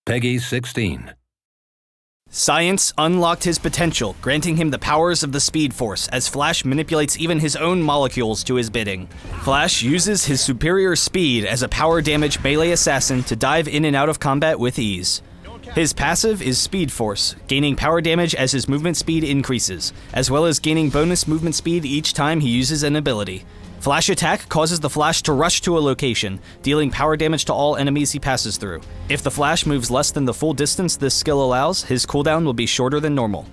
Peggy 16. Science unlocked his potential, granting him the powers of the Speed Force as Flash manipulates even his own molecules to his bidding. Flash uses his superior speed as a power damage melee assassin to dive in and out of combat with ease. His passive is Speed Force, gaining power damage as his movement speed increases, as well as gaining bonus movement speed each time he uses an ability. Flash Attack causes the Flash to rush to a location, dealing power damage to all enemies he passes through. If the Flash moves less than the full distance this skill allows, his cooldown will be shorter than normal.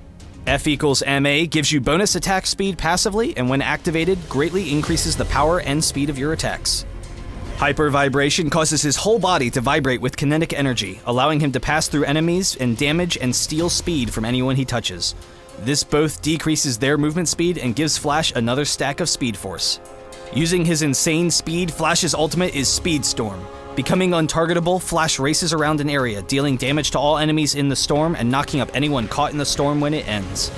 F equals MA gives you bonus attack speed passively, and when activated, greatly increases the power and speed of your attacks. Hyper Vibration causes his whole body to vibrate with kinetic energy, allowing him to pass through enemies and damage and steal speed from anyone he touches. This both decreases their movement speed and gives Flash another stack of Speed Force. Using his insane speed, Flash's ultimate is Speed Storm. Becoming untargetable, Flash races around an area, dealing damage to all enemies in the storm and knocking up anyone caught in the storm when it ends.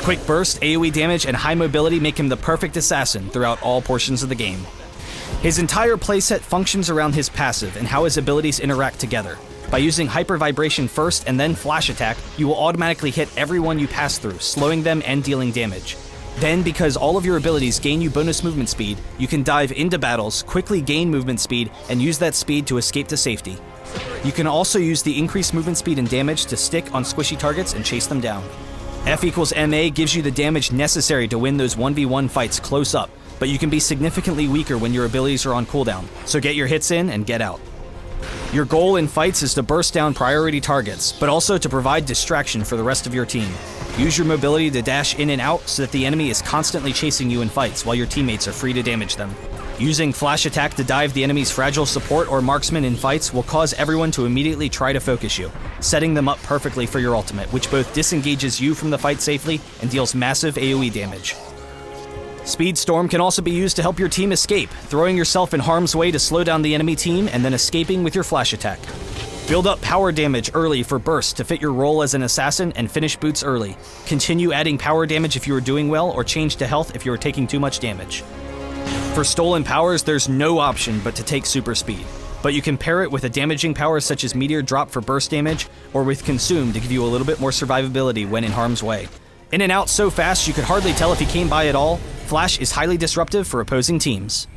Quick burst, AoE damage, and high mobility make him the perfect assassin throughout all portions of the game. His entire playset functions around his passive and how his abilities interact together. By using Hyper Vibration first and then Flash Attack, you will automatically hit everyone you pass through, slowing them and dealing damage. Then, because all of your abilities gain you bonus movement speed, you can dive into battles, quickly gain movement speed, and use that speed to escape to safety. You can also use the increased movement speed and damage to stick on squishy targets and chase them down. F equals MA gives you the damage necessary to win those 1v1 fights close up, but you can be significantly weaker when your abilities are on cooldown, so get your hits in and get out. Your goal in fights is to burst down priority targets, but also to provide distraction for the rest of your team. Use your mobility to dash in and out so that the enemy is constantly chasing you in fights while your teammates are free to damage them. Using Flash Attack to dive the enemy's fragile support or marksman in fights will cause everyone to immediately try to focus you, setting them up perfectly for your ultimate, which both disengages you from the fight safely and deals massive AoE damage. Speed Storm can also be used to help your team escape, throwing yourself in harm's way to slow down the enemy team and then escaping with your Flash Attack. Build up power damage early for burst to fit your role as an assassin and finish boots early. Continue adding power damage if you are doing well, or change to health if you are taking too much damage. For stolen powers, there's no option but to take super speed, but you can pair it with a damaging power such as Meteor Drop for burst damage, or with Consume to give you a little bit more survivability when in harm's way. In and out so fast you could hardly tell if he came by at all, Flash is highly disruptive for opposing teams.